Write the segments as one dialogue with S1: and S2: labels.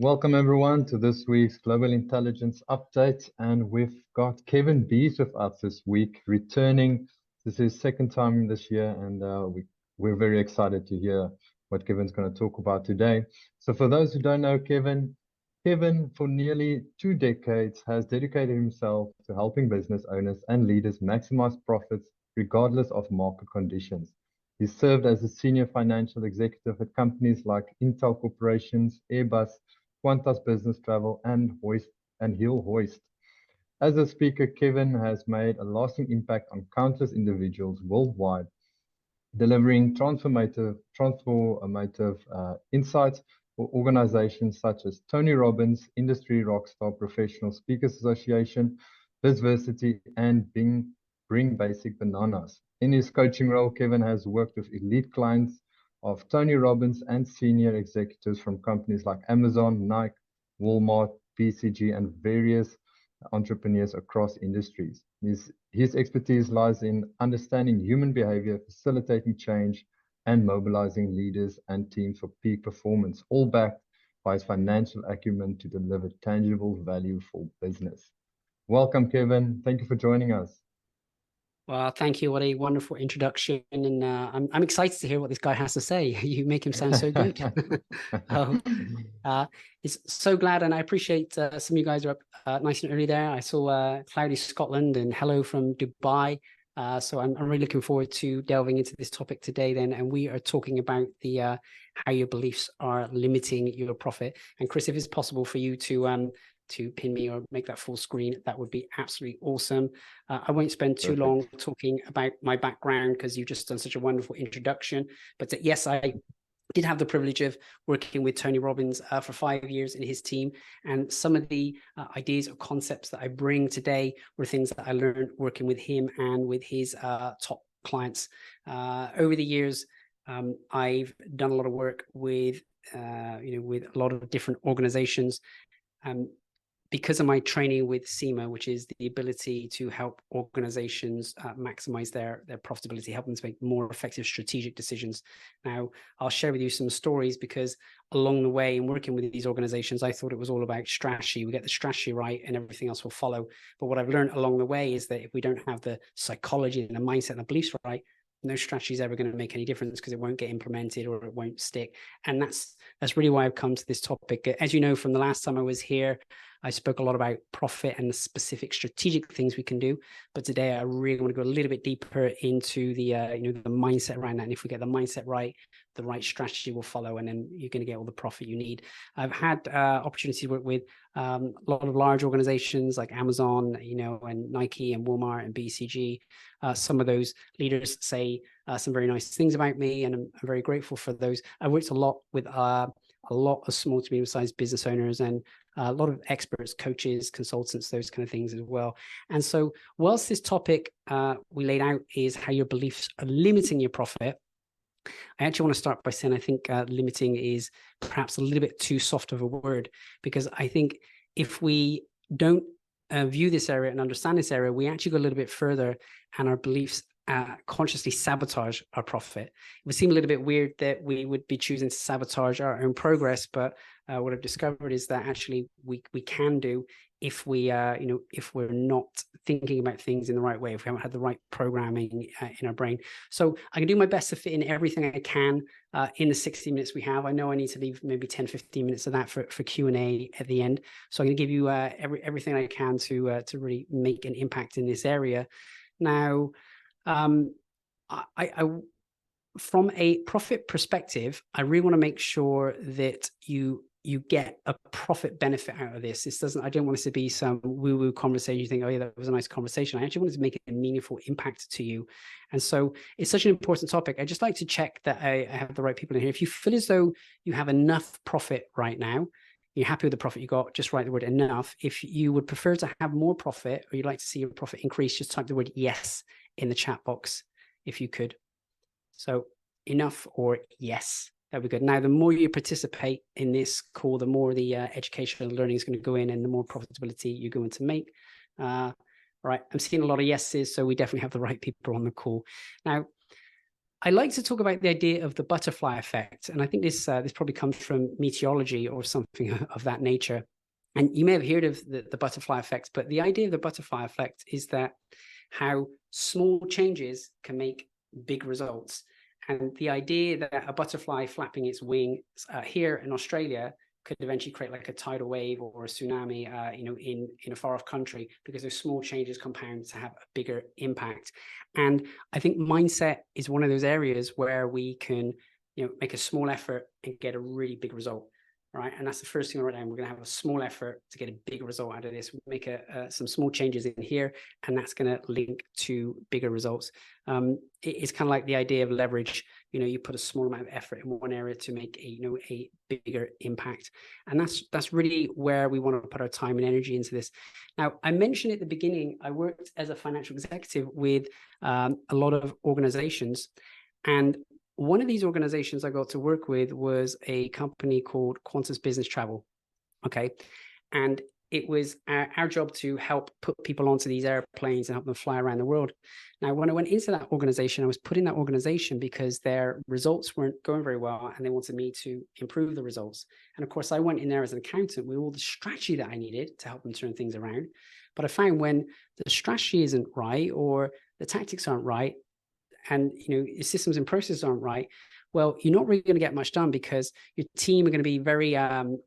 S1: Welcome everyone to this week's Global Intelligence Update, and we've got Kevin Bees with us this week, returning. This is his second time this year, and we're very excited to hear what Kevin's going to talk about today. So for those who don't know Kevin, for nearly 2 decades has dedicated himself to helping business owners and leaders maximize profits regardless of market conditions. He served as a senior financial executive at companies like Intel Corporations, Airbus, Qantas Business Travel, and Hoist. As a speaker, Kevin has made a lasting impact on countless individuals worldwide, delivering transformative insights for organizations such as Tony Robbins, Industry Rockstar Professional Speakers Association, Visualisation, and Bring Basic Bananas. In his coaching role, Kevin has worked with elite clients of Tony Robbins and senior executives from companies like Amazon, Nike, Walmart, BCG, and various entrepreneurs across industries. His expertise lies in understanding human behavior, facilitating change, and mobilizing leaders and teams for peak performance, all backed by his financial acumen to deliver tangible value for business. Welcome, Kevin. Thank you for joining us.
S2: Well, thank you. What a wonderful introduction. And I'm excited to hear what this guy has to say. You make him sound so good. It's so glad. And I appreciate some of you guys are up nice and early there. I saw cloudy Scotland and hello from Dubai. So I'm really looking forward to delving into this topic today then. And we are talking about the how your beliefs are limiting your profit. And Chris, if it's possible for you to pin me or make that full screen, that would be absolutely awesome. I won't spend too long talking about my background because you've just done such a wonderful introduction. But yes, I did have the privilege of working with Tony Robbins for 5 years in his team. And some of the ideas or concepts that I bring today were things that I learned working with him and with his top clients. Over the years, I've done a lot of work with, with a lot of different organizations. Because of my training with SEMA, which is the ability to help organizations maximize their profitability, help them to make more effective strategic decisions. Now, I'll share with you some stories because along the way in working with these organizations, I thought it was all about strategy. We get the strategy right and everything else will follow. But what I've learned along the way is that if we don't have the psychology and the mindset and the beliefs right, no strategy is ever going to make any difference because it won't get implemented or it won't stick. And that's really why I've come to this topic. As you know, from the last time I was here, I spoke a lot about profit and the specific strategic things we can do. But today I really want to go a little bit deeper into the the mindset around that. And if we get the mindset right, the right strategy will follow, and then you're going to get all the profit you need. I've had opportunity to work with a lot of large organizations like Amazon, and Nike and Walmart and BCG. Some of those leaders say some very nice things about me, and I'm very grateful for those. I worked a lot with a lot of small to medium-sized business owners and a lot of experts, coaches, consultants, those kind of things as well. And so whilst this topic we laid out is how your beliefs are limiting your profit, I actually want to start by saying I think limiting is perhaps a little bit too soft of a word, because I think if we don't view this area and understand this area, we actually go a little bit further and our beliefs consciously sabotage our profit. It would seem a little bit weird that we would be choosing to sabotage our own progress, but what I've discovered is that actually we can do if we if we're not thinking about things in the right way, if we haven't had the right programming in our brain. So I can do my best to fit in everything I can in the 60 minutes we have. I know I need to leave maybe 10-15 minutes of that for Q&A at the end. So I'm going to give you everything I can to really make an impact in this area. Now, I from a profit perspective, I really want to make sure that you get a profit benefit out of this. I don't want this to be some woo-woo conversation. You think, oh yeah, that was a nice conversation. I actually wanted to make a meaningful impact to you. And so it's such an important topic. I just like to check that I have the right people in here. If you feel as though you have enough profit right now, you're happy with the profit you got, just write the word enough. If you would prefer to have more profit or you'd like to see your profit increase, just type the word yes in the chat box if you could. So enough or yes. That'd be good. Now, the more you participate in this call, the more the educational learning is going to go in and the more profitability you're going to make. All right. I'm seeing a lot of yeses, so we definitely have the right people on the call. Now, I like to talk about the idea of the butterfly effect, and I think this probably comes from meteorology or something of that nature. And you may have heard of the butterfly effect, but the idea of the butterfly effect is that how small changes can make big results. And the idea that a butterfly flapping its wings here in Australia could eventually create like a tidal wave or a tsunami, in a far off country, because those small changes compound to have a bigger impact. And I think mindset is one of those areas where we can, make a small effort and get a really big result. Right. And that's the first thing I wrote down. We're going to have a small effort to get a big result out of this. We'll make some small changes in here, and that's going to link to bigger results. It's kind of like the idea of leverage. You put a small amount of effort in one area to make a bigger impact. And that's really where we want to put our time and energy into this. Now, I mentioned at the beginning, I worked as a financial executive with a lot of organizations, and one of these organizations I got to work with was a company called Qantas Business Travel. Okay. And it was our job to help put people onto these airplanes and help them fly around the world. Now, when I went into that organization, I was put in that organization because their results weren't going very well and they wanted me to improve the results. And of course, I went in there as an accountant with all the strategy that I needed to help them turn things around. But I found when the strategy isn't right or the tactics aren't right, and your systems and processes aren't right, well, you're not really going to get much done, because your team are going to be very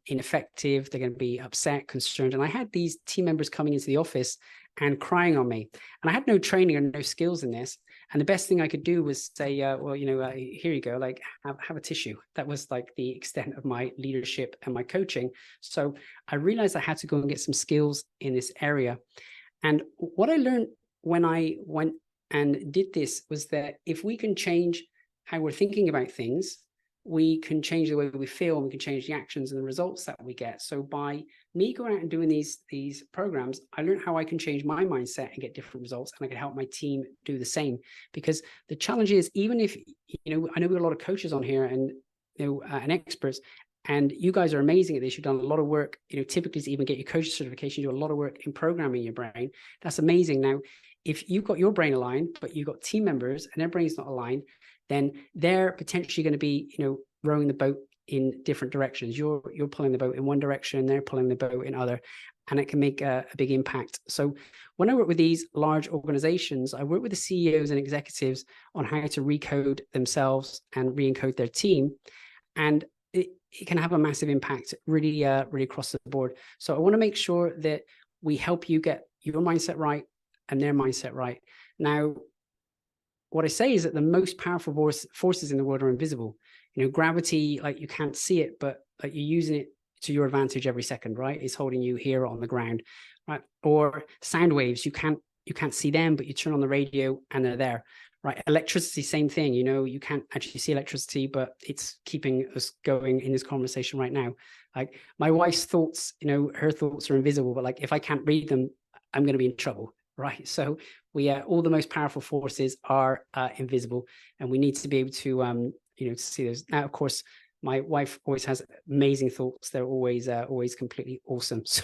S2: ineffective. They're going to be upset, concerned. And I had these team members coming into the office and crying on me, and I had no training or no skills in this. And the best thing I could do was say, here you go, like have a tissue. That was like the extent of my leadership and my coaching. So I realized I had to go and get some skills in this area. And what I learned when I went and did this was that if we can change how we're thinking about things, we can change the way we feel, and we can change the actions and the results that we get. So by me going out and doing these programs, I learned how I can change my mindset and get different results, and I can help my team do the same. Because the challenge is, even if, I know we have a lot of coaches on here and, and experts, and you guys are amazing at this. You've done a lot of work, typically to even get your coach certification, you do a lot of work in programming your brain. That's amazing. Now, if you've got your brain aligned, but you've got team members and their brain's not aligned, then they're potentially going to be, rowing the boat in different directions. You're pulling the boat in one direction, they're pulling the boat in other, and it can make a big impact. So when I work with these large organizations, I work with the CEOs and executives on how to recode themselves and re-encode their team. And it can have a massive impact really across the board. So I want to make sure that we help you get your mindset right and their mindset right. Now, what I say is that the most powerful forces in the world are invisible. Gravity, like you can't see it, but like you're using it to your advantage every second, right? It's holding you here on the ground, right? Or sound waves, you can't see them, but you turn on the radio and they're there, right? Electricity, same thing. You can't actually see electricity, but it's keeping us going in this conversation right now. Like my wife's thoughts, her thoughts are invisible, but like if I can't read them, I'm going to be in trouble. Right. So all the most powerful forces are invisible, and we need to be able to, to see those. Now, of course, my wife always has amazing thoughts. They're always completely awesome. So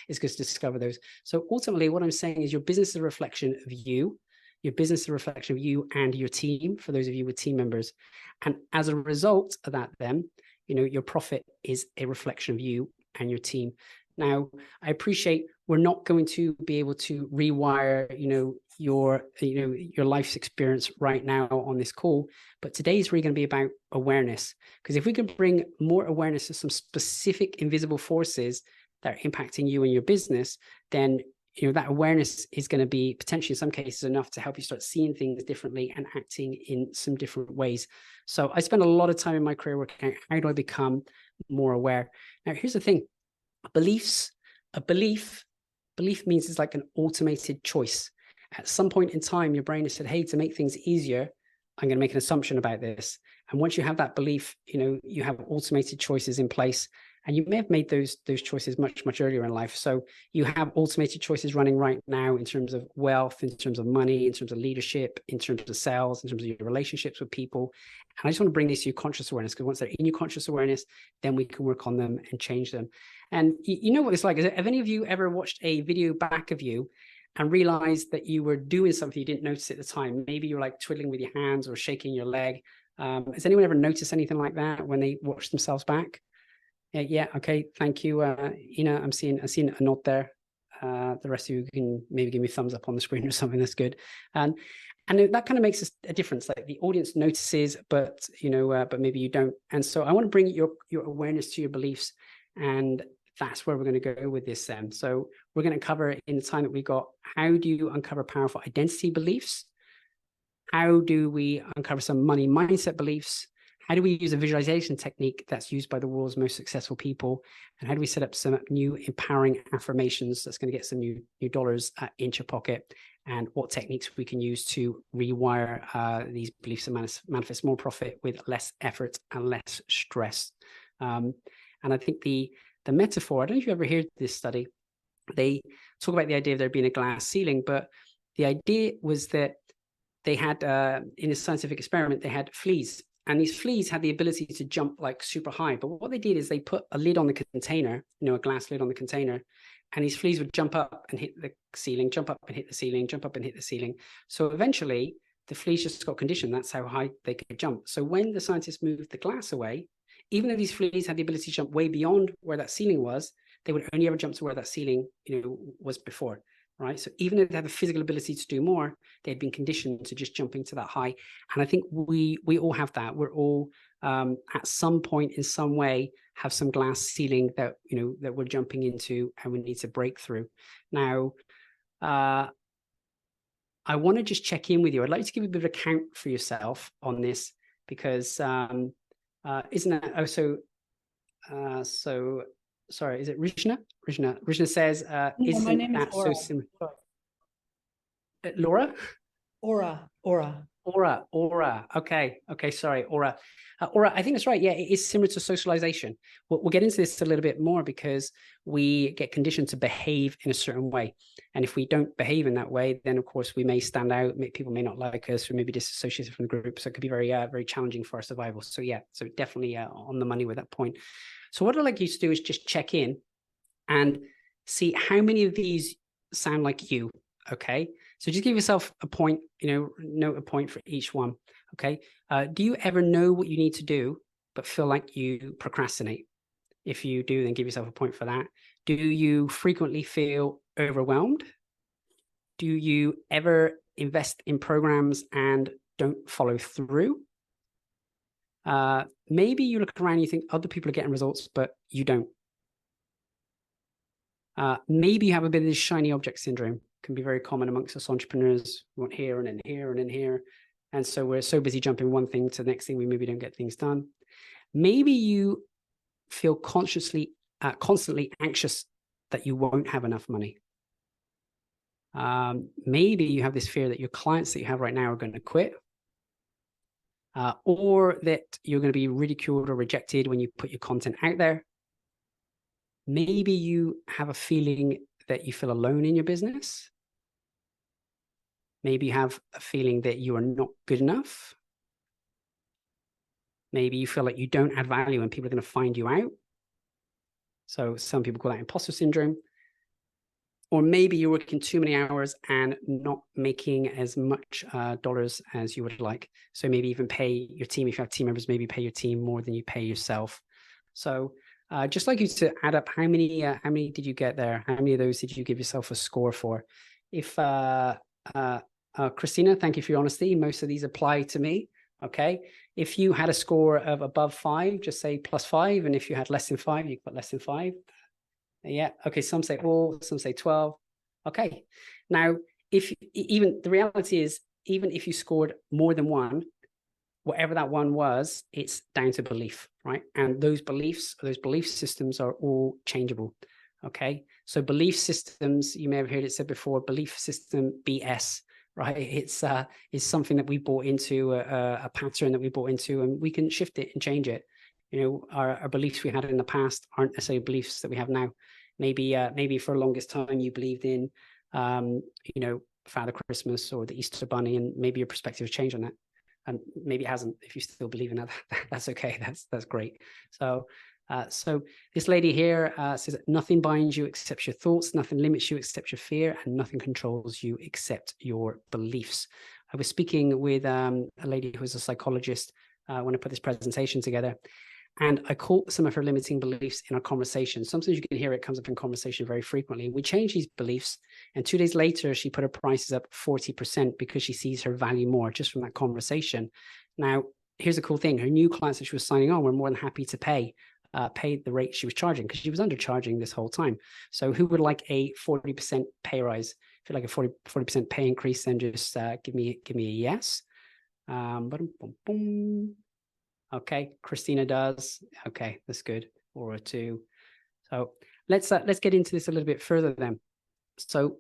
S2: it's good to discover those. So ultimately, what I'm saying is your business is a reflection of you. Your business is a reflection of you and your team, for those of you with team members. And as a result of that, then, your profit is a reflection of you and your team. Now, I appreciate we're not going to be able to rewire, your life's experience right now on this call, but today is really going to be about awareness. Because if we can bring more awareness to some specific invisible forces that are impacting you and your business, then that awareness is going to be potentially in some cases enough to help you start seeing things differently and acting in some different ways. So I spent a lot of time in my career working out, how do I become more aware? Now, here's the thing. A belief means it's like an automated choice. At some point in time, your brain has said, hey, to make things easier, I'm going to make an assumption about this. And once you have that belief, you have automated choices in place. And you may have made those choices much, much earlier in life. So you have automated choices running right now in terms of wealth, in terms of money, in terms of leadership, in terms of sales, in terms of your relationships with people. And I just want to bring this to your conscious awareness, because once they're in your conscious awareness, then we can work on them and change them. And you know what it's like. Have any of you ever watched a video back of you and realized that you were doing something you didn't notice at the time. Maybe you're like twiddling with your hands or shaking your leg. Has anyone ever noticed anything like that when they watch themselves back? Yeah. Okay. Thank you. I'm seeing a nod there. The rest of you can maybe give me a thumbs up on the screen or something. That's good. And that kind of makes a difference. Like the audience notices, but but maybe you don't. And so I want to bring your awareness to your beliefs, and that's where we're going to go with this then. So we're going to cover in the time that we got, how do you uncover powerful identity beliefs? How do we uncover some money mindset beliefs? How do we use a visualization technique that's used by the world's most successful people? And how do we set up some new empowering affirmations that's going to get some new dollars into your pocket? And what techniques we can use to rewire these beliefs and manifest more profit with less effort and less stress. And I think the metaphor, I don't know if you ever heard this study, they talk about the idea of there being a glass ceiling, but the idea was that they had, in a scientific experiment, they had fleas, and these fleas had the ability to jump like super high. But what they did is they put a lid on the container, a glass lid on the container, and these fleas would jump up and hit the ceiling, jump up and hit the ceiling, jump up and hit the ceiling. So eventually the fleas just got conditioned. That's how high they could jump. So when the scientists moved the glass away, even though these fleas had the ability to jump way beyond where that ceiling was, they would only ever jump to where that ceiling, was before, right? So even if they had the physical ability to do more, they had been conditioned to just jumping to that high. And I think we all have that. We're all at some point in some way have some glass ceiling that, that we're jumping into and we need to break through. Now, I want to just check in with you. I'd like to give you a bit of a count for yourself on this, because isn't that also so sorry, is it Rishna? Rishna says,
S3: no,
S2: isn't
S3: my name
S2: that
S3: is Aura.
S2: so similar? Laura?
S3: Aura.
S2: Okay, sorry, Aura. Aura, I think that's right. Yeah, it is similar to socialization. We'll get into this a little bit more, because we get conditioned to behave in a certain way. And if we don't behave in that way, then of course we may stand out, people may not like us, or maybe disassociated from the group. So it could be very, very challenging for our survival. So yeah, so definitely on the money with that point. So what I'd like you to do is just check in and see how many of these sound like you, okay? So just give yourself a point, note a point for each one, okay? Do you ever know what you need to do, but feel like you procrastinate? If you do, then give yourself a point for that. Do you frequently feel overwhelmed? Do you ever invest in programs and don't follow through? Maybe you look around and you think other people are getting results, but you don't. Maybe you have a bit of this shiny object syndrome. Can be very common amongst us entrepreneurs. We want here and then here and then here. And so we're so busy jumping one thing to the next thing, we maybe don't get things done. Maybe you feel constantly anxious that you won't have enough money. Maybe you have this fear that your clients that you have right now are going to quit. Or that you're going to be ridiculed or rejected when you put your content out there. Maybe you have a feeling that you feel alone in your business. Maybe you have a feeling that you are not good enough. Maybe you feel like you don't add value and people are going to find you out. So some people call that imposter syndrome. Or maybe you're working too many hours and not making as much dollars as you would like. So maybe even pay your team, if you have team members, maybe pay your team more than you pay yourself. So just like you to add up, how many did you get there? How many of those did you give yourself a score for? If Christina, thank you for your honesty. Most of these apply to me. Okay. If you had a score of above 5, just say +5. And if you had less than 5, you put less than 5. Yeah. Okay. Some say all, some say 12. Okay. Now, even the reality is, even if you scored more than 1, whatever that 1 was, it's down to belief, right? And those beliefs, those belief systems are all changeable. Okay. So belief systems, you may have heard it said before, belief system BS, right? It's something that we bought into, a pattern that we bought into, and we can shift it and change it. Our beliefs we had in the past aren't necessarily beliefs that we have now. Maybe for the longest time you believed in, Father Christmas or the Easter Bunny, and maybe your perspective has changed on that. And maybe it hasn't. If you still believe in that, that's okay. That's great. So So this lady here says, nothing binds you except your thoughts, nothing limits you except your fear, and nothing controls you except your beliefs. I was speaking with a lady who is a psychologist when I put this presentation together, and I caught some of her limiting beliefs in our conversation. Sometimes you can hear it comes up in conversation very frequently. We changed these beliefs, and 2 days later, she put her prices up 40% because she sees her value more just from that conversation. Now, here's the cool thing. Her new clients that she was signing on were more than happy to pay the rate she was charging, because she was undercharging this whole time. So who would like a 40% pay rise? If you'd like a 40% pay increase, then just give me a yes. Okay, Christina does. Okay, that's good. Or two. So let's get into this a little bit further then. So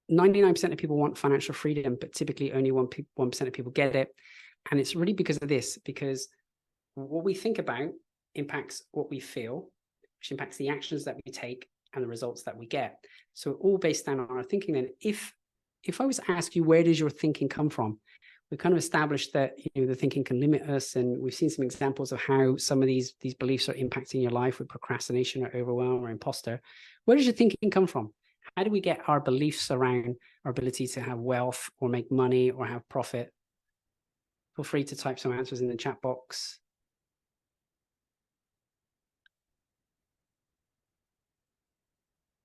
S2: 99% of people want financial freedom, but typically only 1% of people get it. And it's really because of this, because what we think about impacts what we feel, which impacts the actions that we take and the results that we get. So all based on our thinking. Then if I was to ask you, where does your thinking come from? We kind of established that, you know, the thinking can limit us, and we've seen some examples of how some of these beliefs are impacting your life with procrastination or overwhelm or imposter. Where does your thinking come from? How do we get our beliefs around our ability to have wealth or make money or have profit? Feel free to type some answers in the chat box.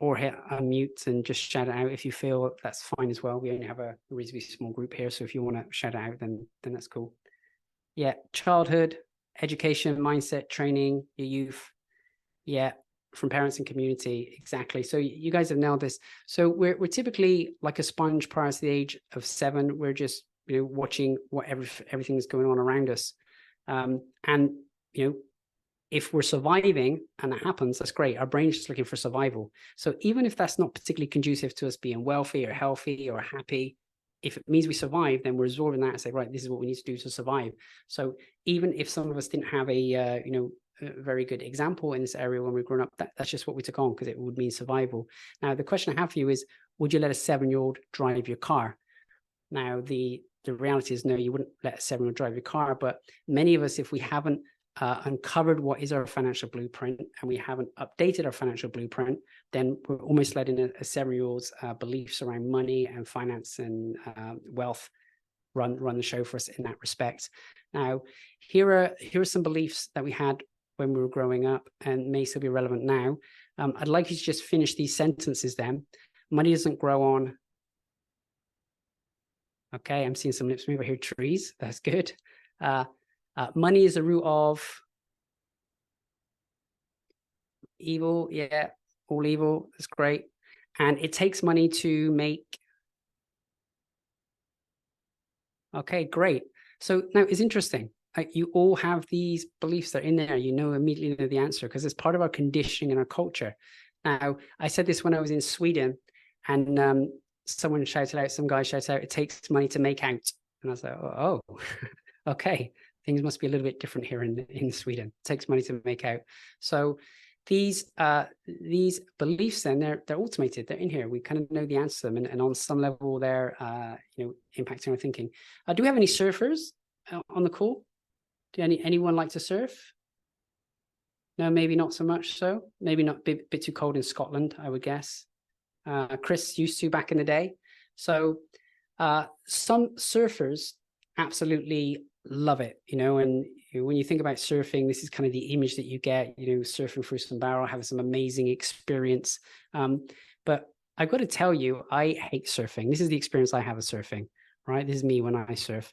S2: Or hit unmute and just shout it out if you feel that's fine as well. We only have a reasonably small group here, so if you want to shout it out, then that's cool. Yeah, childhood, education, mindset, training, your youth. Yeah, from parents and community, exactly. So you guys have nailed this. So we're typically like a sponge prior to the age of 7. We're just, you know, watching what everything is going on around us, and you know, if we're surviving and that happens, that's great. Our brain's just looking for survival. So even if that's not particularly conducive to us being wealthy or healthy or happy, if it means we survive, then we're absorbing that and say, right, this is what we need to do to survive. So even if some of us didn't have a very good example in this area when we were growing up, that's just what we took on because it would mean survival. Now, the question I have for you is, would you let a 7-year-old drive your car? Now, the reality is no, you wouldn't let a 7-year-old drive your car, but many of us, if we haven't uncovered what is our financial blueprint and we haven't updated our financial blueprint, then we're almost letting a 7-year-old's beliefs around money and finance and wealth run the show for us in that respect. Now, here are some beliefs that we had when we were growing up and may still be relevant now. I'd like you to just finish these sentences then. Money doesn't grow on. Okay, I'm seeing some lips move. I hear trees. That's good. Money is the root of evil. Yeah, all evil. That's great. And it takes money to make. Okay, great. So now it's interesting. You all have these beliefs that are in there. You know immediately know the answer because it's part of our conditioning and our culture. Now, I said this when I was in Sweden, and someone shouted out, some guy shouted out, it takes money to make out. And I was like, oh, okay. Things must be a little bit different here in Sweden. It takes money to make out. So these beliefs, then they're automated. They're in here. We kind of know the answer to them, and on some level, they're impacting our thinking. Do we have any surfers on the call? Do anyone like to surf? No, maybe not so much. So maybe not. Bit too cold in Scotland, I would guess. Chris used to back in the day. So some surfers absolutely love it, and when you think about surfing, this is kind of the image that you get, surfing through some barrel, having some amazing experience. But I've got to tell you, I hate surfing. This is the experience I have of surfing, right? This is me when I surf.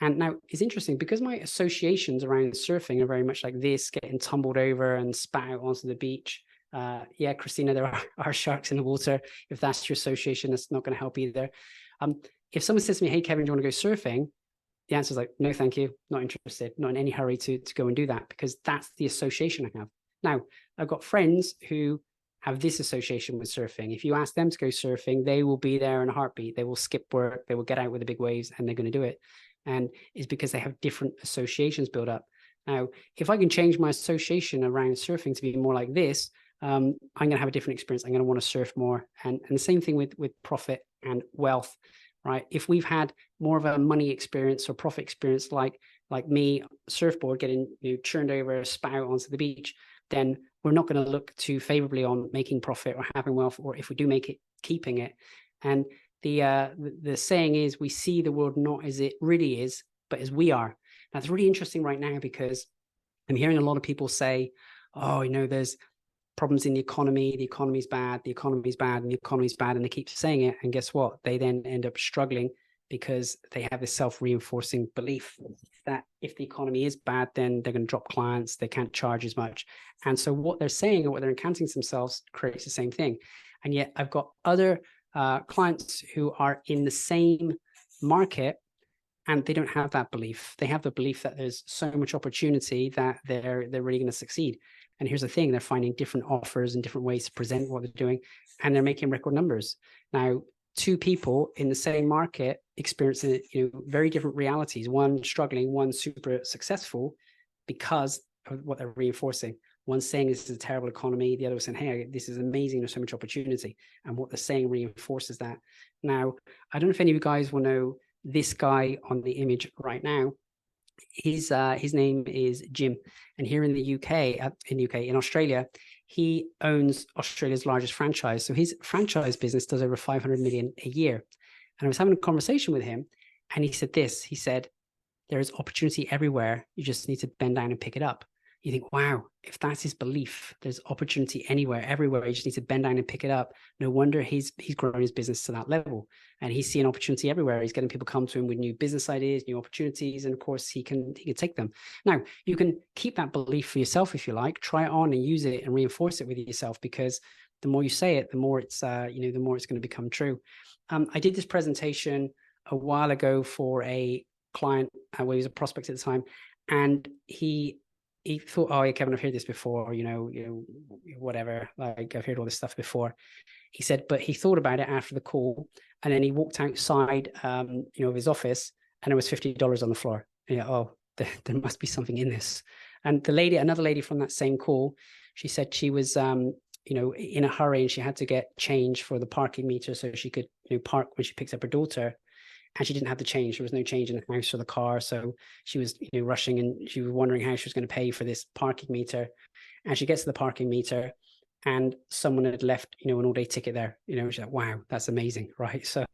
S2: And now it's interesting because my associations around surfing are very much like this, getting tumbled over and spat out onto the beach. Yeah, Christina, there are sharks in the water. If that's your association, that's not going to help either. If someone says to me, hey, Kevin, do you want to go surfing? The answer is like, no, thank you. Not interested. Not in any hurry to go and do that, because that's the association I have. Now, I've got friends who have this association with surfing. If you ask them to go surfing, they will be there in a heartbeat. They will skip work. They will get out with the big waves and they're going to do it. And it's because they have different associations built up. Now, if I can change my association around surfing to be more like this, I'm going to have a different experience. I'm going to want to surf more. And the same thing with profit and wealth, right? If we've had more of a money experience or profit experience, like like me, surfboard getting churned over a spout onto the beach, then we're not going to look too favorably on making profit or having wealth, or if we do make it, keeping it. And the saying is, we see the world not as it really is, but as we are. That's really interesting right now, because I'm hearing a lot of people say, oh, there's problems in the economy's bad, the economy's bad, and the economy's bad, and they keep saying it. And guess what? They then end up struggling because they have this self-reinforcing belief that if the economy is bad, then they're going to drop clients, they can't charge as much. And so what they're saying, or what they're encountering themselves, creates the same thing. And yet I've got other clients who are in the same market, and they don't have that belief. They have the belief that there's so much opportunity that they're really going to succeed. And here's the thing, they're finding different offers and different ways to present what they're doing, and they're making record numbers. Now, two people in the same market experiencing very different realities, one struggling, one super successful, because of what they're reinforcing. One saying this is a terrible economy, the other was saying, hey, this is amazing, there's so much opportunity. And what they're saying reinforces that. Now, I don't know if any of you guys will know this guy on the image right now. His name is Jim, and here in the UK, in Australia, he owns Australia's largest franchise. So his franchise business does over 500 million a year. And I was having a conversation with him, and he said this. He said, there is opportunity everywhere. You just need to bend down and pick it up. You think, wow, if that's his belief, there's opportunity anywhere, everywhere. You just need to bend down and pick it up. No wonder he's grown his business to that level. And he's seeing opportunity everywhere. He's getting people come to him with new business ideas, new opportunities, and of course he can take them. Now, you can keep that belief for yourself if you like. Try it on and use it and reinforce it with yourself, because the more you say it, the more it's the more it's going to become true. I did this presentation a while ago for a client where he was a prospect at the time, and he thought, oh yeah, Kevin, I've heard this before, whatever, like I've heard all this stuff before. He said, but he thought about it after the call, and then he walked outside, of his office, and there was $50 on the floor. And there must be something in this. And another lady from that same call, she said she was, in a hurry, and she had to get change for the parking meter so she could park when she picks up her daughter. And she didn't have the change. There was no change in the house or the car. So she was rushing, and she was wondering how she was going to pay for this parking meter. And she gets to the parking meter, and someone had left, an all-day ticket there. She's like, wow, that's amazing, right? So,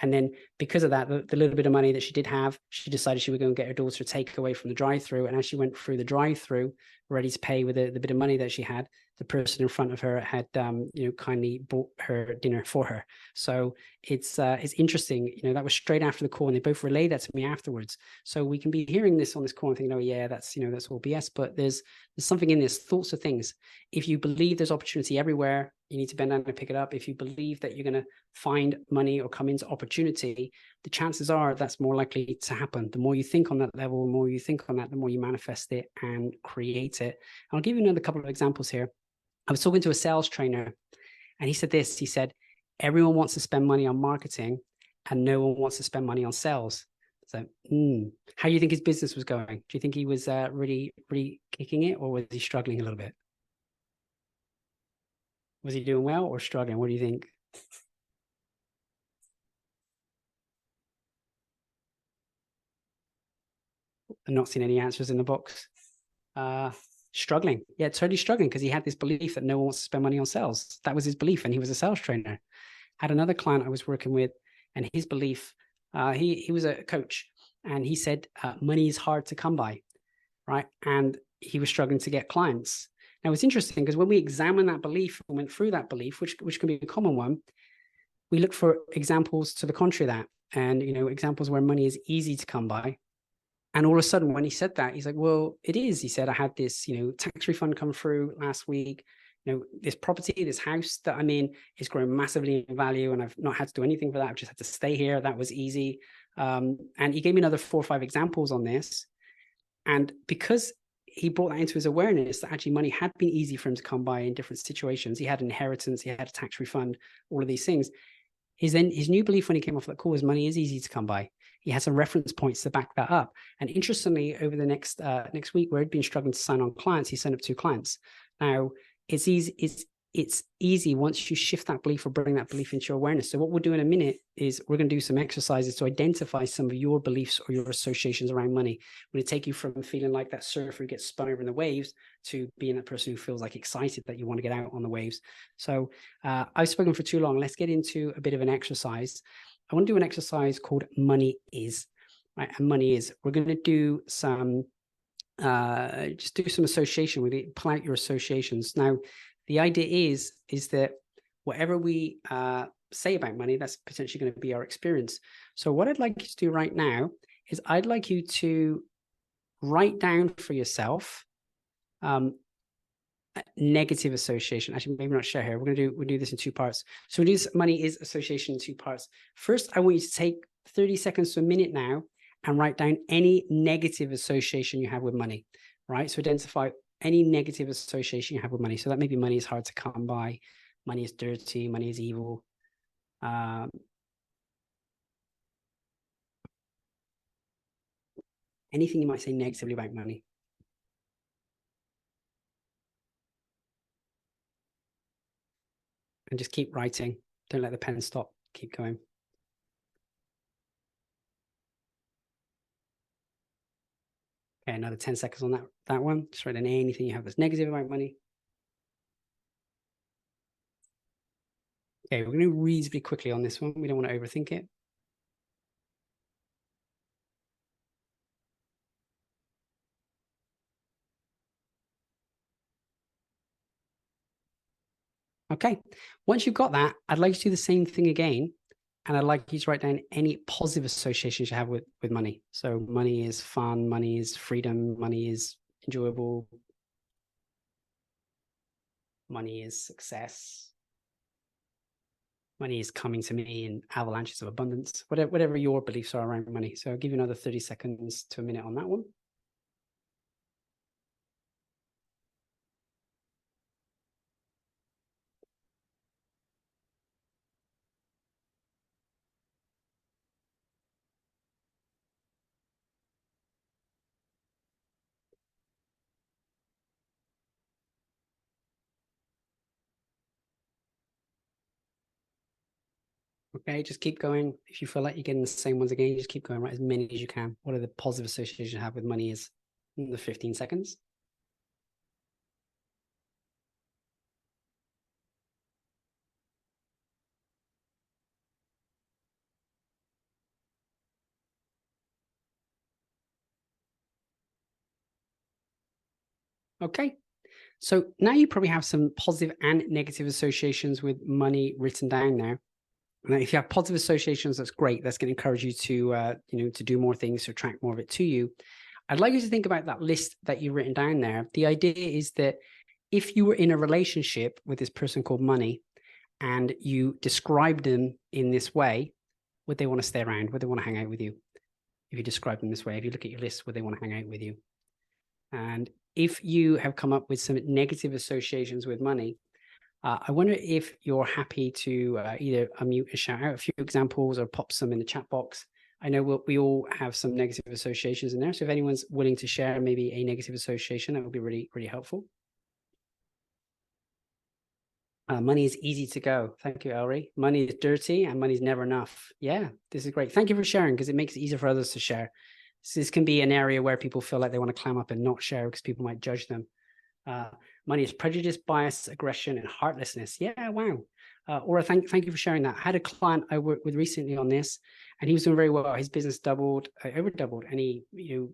S2: and then because of that, the little bit of money that she did have, she decided she would go and get her daughter a takeaway from the drive-through. And as she went through the drive-through, ready to pay with the bit of money that she had, the person in front of her had, kindly bought her dinner for her. So it's interesting. That was straight after the call, and they both relayed that to me afterwards. So we can be hearing this on this call and thinking, oh yeah, that's all BS. But there's something in this. Thoughts are things. If you believe there's opportunity everywhere, you need to bend down and pick it up. If you believe that you're going to find money or come into opportunity, the chances are that's more likely to happen. The more you think on that level, the more you think on that, the more you manifest it and create it. I'll give you another couple of examples here. I was talking to a sales trainer, and he said this. He said, everyone wants to spend money on marketing, and no one wants to spend money on sales. So how do you think his business was going? Do you think he was really, really kicking it, or was he struggling a little bit? Was he doing well or struggling? What do you think? I'm not seeing any answers in the box. Struggling. Yeah, totally struggling, because he had this belief that no one wants to spend money on sales. That was his belief, and he was a sales trainer. Had another client I was working with, and his belief, he was a coach, and he said money is hard to come by, right? And he was struggling to get clients. Now, it's interesting, because when we examine that belief and went through that belief, which can be a common one, we look for examples to the contrary of that, and examples where money is easy to come by. And all of a sudden, when he said that, he's like, well, it is. He said, I had this, tax refund come through last week. This property, this house that I'm in is growing massively in value, and I've not had to do anything for that. I've just had to stay here. That was easy. And he gave me another 4 or 5 examples on this. And because he brought that into his awareness that actually money had been easy for him to come by in different situations. He had inheritance, he had a tax refund, all of these things. His new belief when he came off that call was money is easy to come by. He had some reference points to back that up. And interestingly, over the next week, where he'd been struggling to sign on clients, he signed up 2 clients. Now, it's it's easy once you shift that belief or bring that belief into your awareness. So what we'll do in a minute is we're going to do some exercises to identify some of your beliefs or your associations around money. We're going to take you from feeling like that surfer who gets spun over in the waves to being that person who feels like excited that you want to get out on the waves. So I've spoken for too long. Let's get into a bit of an exercise. I want to do an exercise called Money Is. Right? And money is, we're going to do some, just do some association with it, pull out your associations. Now, the idea is that whatever we say about money, that's potentially going to be our experience. So what I'd like you to do right now is I'd like you to write down for yourself negative association. Actually, maybe not share here. We'll do this in two parts. So we'll do this Money Is association in two parts. First, I want you to take 30 seconds to a minute now and write down any negative association you have with money, right? So identify any negative association you have with money. So that maybe money is hard to come by, money is dirty, money is evil. Anything you might say negatively about money. And just keep writing. Don't let the pen stop. Keep going. Okay, another 10 seconds on that one. Just write down anything you have that's negative about money. Okay, we're going to reasonably quickly on this one. We don't want to overthink it. Okay, once you've got that, I'd like you to do the same thing again. And I'd like you to write down any positive associations you have with money. So money is fun, money is freedom, money is enjoyable, money is success, money is coming to me in avalanches of abundance, whatever your beliefs are around money. So I'll give you another 30 seconds to a minute on that one. Okay, just keep going. If you feel like you're getting the same ones again, just keep going, write as many as you can. What are the positive associations you have with money is in the 15 seconds. Okay, so now you probably have some positive and negative associations with money written down there. Now, if you have positive associations, that's great. That's going to encourage you to, to do more things, to attract more of it to you. I'd like you to think about that list that you've written down there. The idea is that if you were in a relationship with this person called money and you described them in this way, would they want to stay around? Would they want to hang out with you? If you describe them this way, if you look at your list, would they want to hang out with you? And if you have come up with some negative associations with money, I wonder if you're happy to either unmute and shout out a few examples or pop some in the chat box. I know we all have some negative associations in there. So if anyone's willing to share maybe a negative association, that would be really, really helpful. Money is easy to go. Thank you, Elri. Money is dirty and money is never enough. Yeah, this is great. Thank you for sharing because it makes it easier for others to share. So this can be an area where people feel like they want to climb up and not share because people might judge them. Money is prejudice, bias, aggression, and heartlessness. Yeah, wow. Aura, thank you for sharing that. I had a client I worked with recently on this, and he was doing very well. His business doubled, over doubled, and he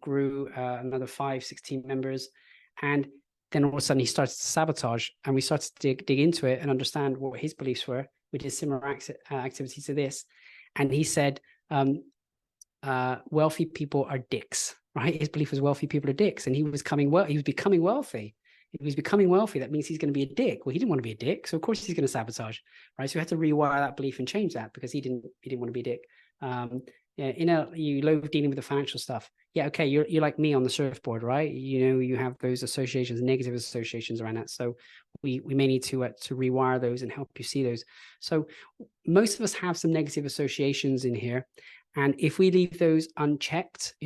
S2: grew another 5-6 team members. And then all of a sudden he started to sabotage, and we started to dig into it and understand what his beliefs were. We did similar activities to this, and he said, wealthy people are dicks, right? His belief was wealthy people are dicks, and he was becoming wealthy. If he's becoming wealthy, that means he's going to be a dick. Well, he didn't want to be a dick, so of course he's going to sabotage, right? So we had to rewire that belief and change that because he didn't want to be a dick. You loathe dealing with the financial stuff. Yeah, okay, you're like me on the surfboard, right? You have those associations, negative associations around that. So we may need to rewire those and help you see those. So most of us have some negative associations in here, and if we leave those unchecked,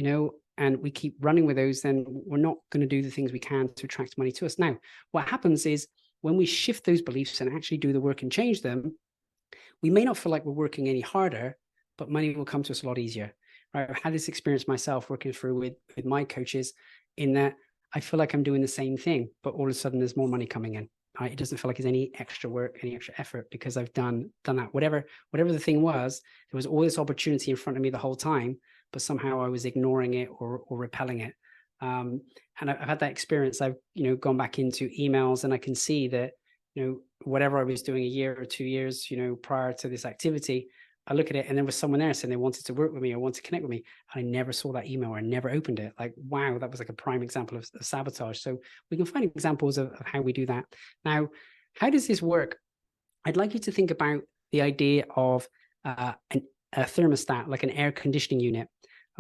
S2: and we keep running with those, then we're not going to do the things we can to attract money to us. Now, what happens is when we shift those beliefs and actually do the work and change them, we may not feel like we're working any harder, but money will come to us a lot easier. Right? I've had this experience myself working through with my coaches, in that I feel like I'm doing the same thing, but all of a sudden there's more money coming in. Right? It doesn't feel like there's any extra work, any extra effort, because I've done that. Whatever the thing was, there was all this opportunity in front of me the whole time, but somehow I was ignoring it or repelling it. And I've had that experience. I've gone back into emails, and I can see that whatever I was doing a year or 2 years prior to this activity, I look at it and there was someone there saying they wanted to work with me or want to connect with me. And I never saw that email, or I never opened it. Like, wow, that was like a prime example of sabotage. So we can find examples of how we do that. Now, how does this work? I'd like you to think about the idea of a thermostat, like an air conditioning unit.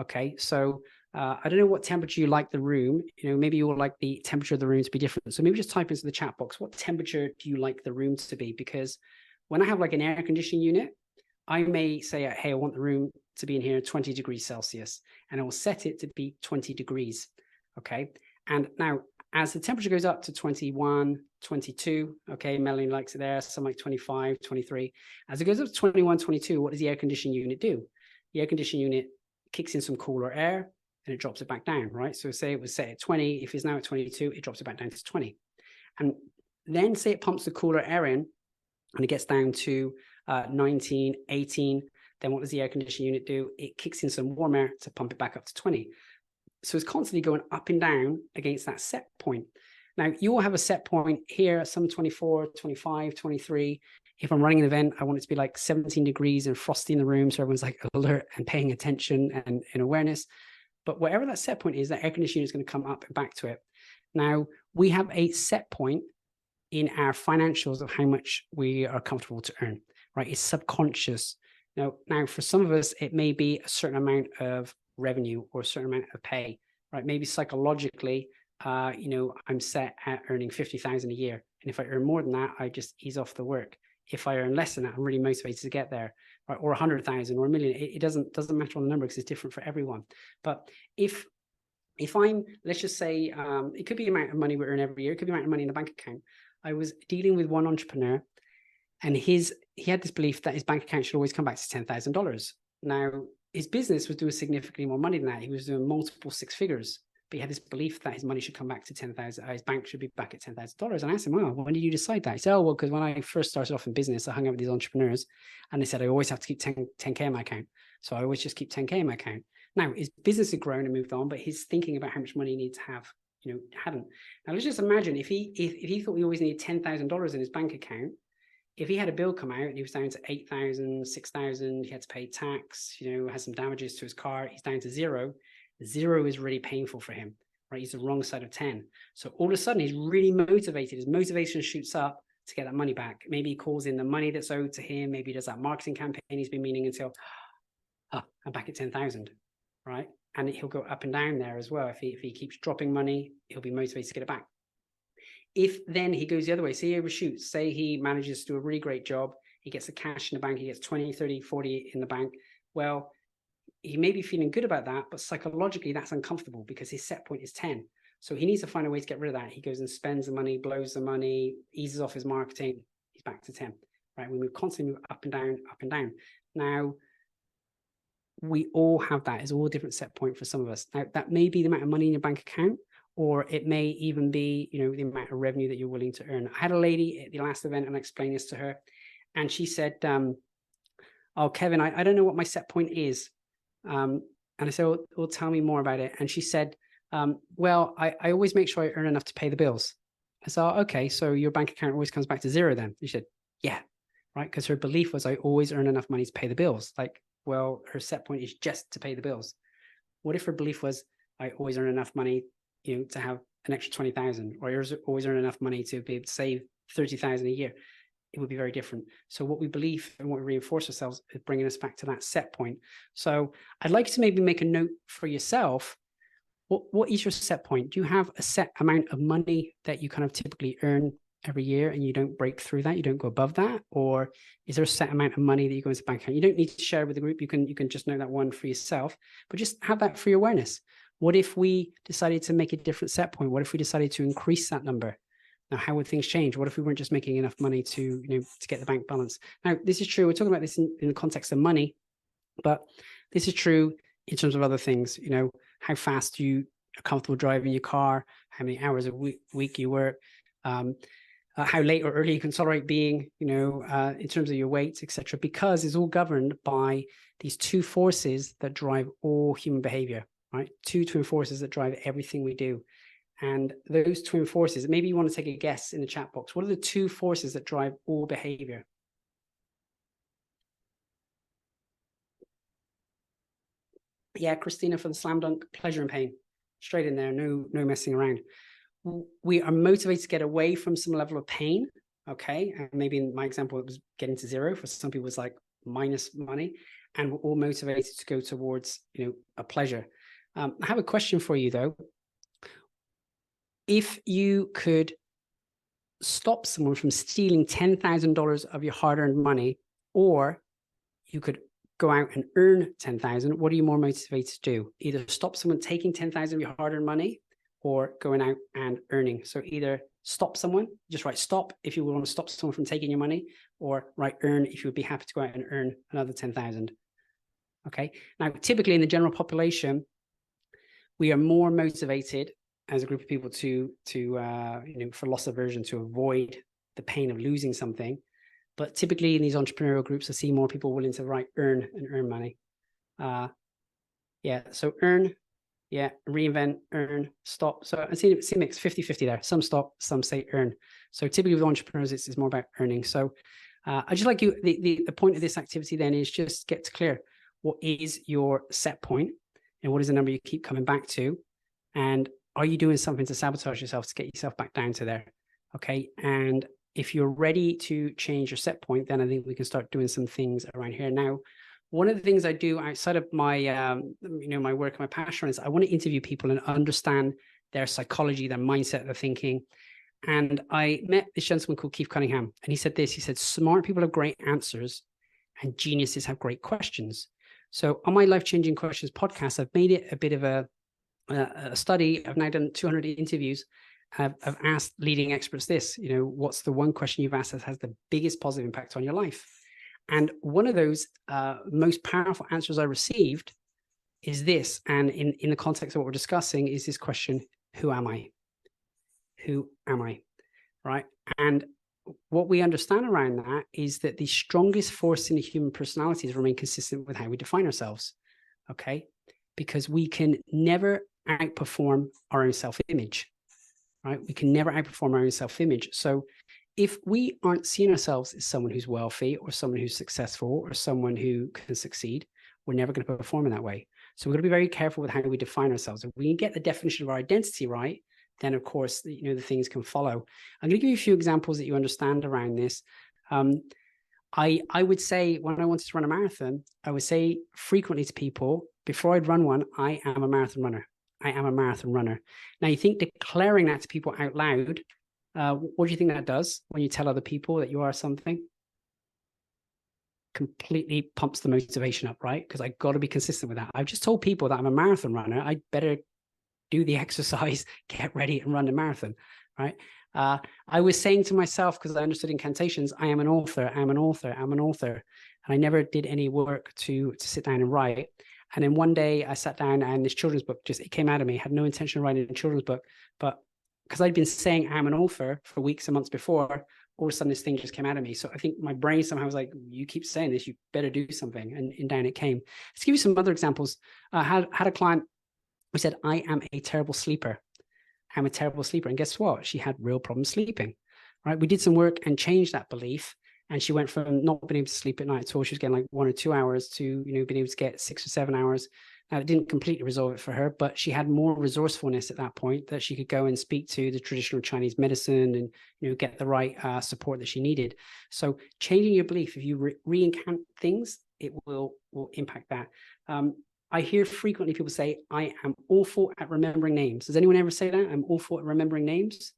S2: Okay, so I don't know what temperature you like the room. Maybe you would like the temperature of the room to be different. So maybe just type into the chat box, what temperature do you like the room to be? Because when I have like an air conditioning unit, I may say, hey, I want the room to be in here 20 degrees Celsius, and I will set it to be 20 degrees. Okay. And now as the temperature goes up to 21, 22, okay, Melanie likes it there, some like 25, 23. As it goes up to 21, 22, what does the air conditioning unit do? The air conditioning unit kicks in some cooler air and it drops it back down, right? So say it was set at 20, if it's now at 22, it drops it back down to 20. And then say it pumps the cooler air in and it gets down to 19, 18, then what does the air conditioning unit do? It kicks in some warm air to pump it back up to 20. So it's constantly going up and down against that set point. Now, you will have a set point here, some 24, 25, 23. If I'm running an event, I want it to be like 17 degrees and frosty in the room, so everyone's like alert and paying attention and in awareness. But whatever that set point is, that air conditioning is going to come up and back to it. Now, we have a set point in our financials of how much we are comfortable to earn, right? It's subconscious. Now, for some of us, it may be a certain amount of revenue or a certain amount of pay, right? Maybe psychologically, I'm set at earning 50,000 a year. And if I earn more than that, I just ease off the work. If I earn less than that, I'm really motivated to get there, right? Or 100,000 or a million. It doesn't matter on the number because it's different for everyone. But if I'm, let's just say, it could be the amount of money we earn every year. It could be the amount of money in the bank account. I was dealing with one entrepreneur, and he had this belief that his bank account should always come back to $10,000. Now, his business was doing significantly more money than that. He was doing multiple six figures, but he had this belief that his money should come back to 10,000. His bank should be back at $10,000. And I asked him, well, when did you decide that? He said, oh, well, because when I first started off in business, I hung out with these entrepreneurs, and they said I always have to keep 10K in my account. So I always just keep 10K in my account. Now, his business had grown and moved on, but his thinking about how much money he needed to have, hadn't. Now, let's just imagine if he thought he always needed $10,000 in his bank account. If he had a bill come out and he was down to 8,000, 6,000, he had to pay tax, has some damages to his car, he's down to zero. Zero is really painful for him, right? He's the wrong side of 10. So all of a sudden he's really motivated. His motivation shoots up to get that money back. Maybe he calls in the money that's owed to him. Maybe he does that marketing campaign he's been meaning until, I'm back at 10,000, right? And he'll go up and down there as well. If he keeps dropping money, he'll be motivated to get it back. If then he goes the other way, say he overshoots, say he manages to do a really great job, he gets the cash in the bank, he gets 20, 30, 40 in the bank. Well, he may be feeling good about that, but psychologically that's uncomfortable because his set point is 10. So he needs to find a way to get rid of that. He goes and spends the money, blows the money, eases off his marketing, he's back to 10, right? We constantly move up and down, up and down. Now, we all have that. It's all a different set point for some of us. Now, that may be the amount of money in your bank account, or it may even be, the amount of revenue that you're willing to earn. I had a lady at the last event, and I explained this to her, and she said, oh, Kevin, I don't know what my set point is. And I said, well, tell me more about it. And she said, well, I always make sure I earn enough to pay the bills. I said, oh, okay, so your bank account always comes back to zero then? She said, yeah, right? Because her belief was I always earn enough money to pay the bills. Like, well, her set point is just to pay the bills. What if her belief was I always earn enough money to have an extra 20,000, or always earn enough money to be able to save 30,000 a year? It would be very different. So what we believe and what we reinforce ourselves is bringing us back to that set point. So I'd like to maybe make a note for yourself. What is your set point? Do you have a set amount of money that you kind of typically earn every year and you don't break through that? You don't go above that? Or is there a set amount of money that you go into the bank account? You don't need to share with the group. You can just know that one for yourself, but just have that for your awareness. What if we decided to make a different set point? What if we decided to increase that number? Now, how would things change? What if we weren't just making enough money to, to get the bank balance? Now, this is true. We're talking about this in the context of money, but this is true in terms of other things. How fast you are comfortable driving your car, how many hours a week you work, how late or early you can tolerate being, in terms of your weight, etc. Because it's all governed by these two forces that drive all human behavior, right? Two twin forces that drive everything we do. And those twin forces, maybe you want to take a guess in the chat box. What are the two forces that drive all behavior? Yeah, Christina for the slam dunk, pleasure and pain. Straight in there, no messing around. We are motivated to get away from some level of pain, okay? And maybe in my example, it was getting to zero. For some people, it was like minus money. And we're all motivated to go towards, a pleasure. I have a question for you, though. If you could stop someone from stealing $10,000 of your hard-earned money, or you could go out and earn 10,000, what are you more motivated to do? Either stop someone taking 10,000 of your hard-earned money, or going out and earning. So either stop someone, just write stop if you want to stop someone from taking your money, or write earn if you would be happy to go out and earn another 10,000. Okay. Now, typically in the general population, we are more motivated as a group of people to for loss aversion, to avoid the pain of losing something. But typically in these entrepreneurial groups, I see more people willing to write earn and earn money. So earn, reinvent, earn, stop. So I see mix 50-50 there. Some stop, some say earn. So typically with entrepreneurs, it's more about earning. So I just like you, the point of this activity then is just get clear. What is your set point, and what is the number you keep coming back to? And are you doing something to sabotage yourself to get yourself back down to there? Okay. And if you're ready to change your set point, then I think we can start doing some things around here. Now, one of the things I do outside of my, my work and my passion is I want to interview people and understand their psychology, their mindset, their thinking. And I met this gentleman called Keith Cunningham, and he said this. He said, smart people have great answers and geniuses have great questions. So on my Life-Changing Questions podcast, I've made it a bit of a study. I've now done 200 interviews. I've asked leading experts this, what's the one question you've asked that has the biggest positive impact on your life? And one of those most powerful answers I received is this. And in the context of what we're discussing is this question, who am I? Who am I? Right? And what we understand around that is that the strongest force in the human personalities remain consistent with how we define ourselves. Okay? Because we can never outperform our own self-image. Right? We can never outperform our own self-image. So if we aren't seeing ourselves as someone who's wealthy or someone who's successful or someone who can succeed, we're never going to perform in that way. So we're going to be very careful with how we define ourselves. If we can get the definition of our identity right, then of course, the things can follow. I'm going to give you a few examples that you understand around this. I would say when I wanted to run a marathon, I would say frequently to people, before I'd run one, I am a marathon runner. I am a marathon runner. Now, you think declaring that to people out loud, what do you think that does when you tell other people that you are something? Completely pumps the motivation up, right? Because I got to be consistent with that. I've just told people that I'm a marathon runner. I better do the exercise, get ready and run the marathon, right? I was saying to myself, because I understood incantations, I am an author, I'm an author, I'm an author. And I never did any work to sit down and write. And then one day I sat down and this children's book it came out of me. I had no intention of writing a children's book, but because I'd been saying I'm an author for weeks and months before, all of a sudden this thing just came out of me. So I think my brain somehow was like, you keep saying this, you better do something. And down it came. Let's give you some other examples. I had a client who said, I am a terrible sleeper. I'm a terrible sleeper. And guess what? She had real problems sleeping, right? We did some work and changed that belief. And she went from not being able to sleep at night at all. She was getting like 1 or 2 hours to, being able to get 6 or 7 hours. Now, it didn't completely resolve it for her, but she had more resourcefulness at that point that she could go and speak to the traditional Chinese medicine and, get the right support that she needed. So changing your belief, if you re-encant things, it will impact that. I hear frequently people say, I am awful at remembering names. Does anyone ever say that? I'm awful at remembering names.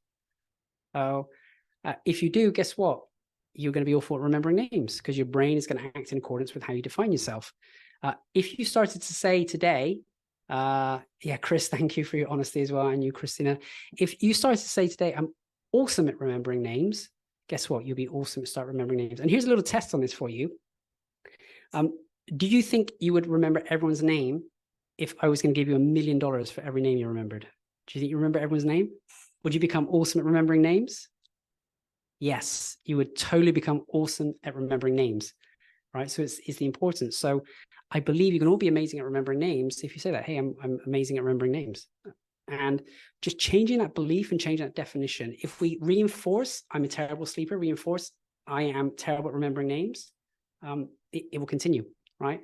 S2: If you do, guess what? You're going to be awful at remembering names because your brain is going to act in accordance with how you define yourself. If you started to say today, Chris, thank you for your honesty as well. And you, Christina, if you started to say today, awesome at remembering names, guess what? You'll be awesome at start remembering names. And here's a little test on this for you. Do you think you would remember everyone's name if I was going to give you $1 million for every name you remembered? Do you think you remember everyone's name? Would you become awesome at remembering names? Yes, you would totally become awesome at remembering names, right? So it's the importance. So I believe you can all be amazing at remembering names if you say that, hey, I'm amazing at remembering names. And just changing that belief and changing that definition. If we reinforce, I'm a terrible sleeper, reinforce, I am terrible at remembering names, it will continue, right?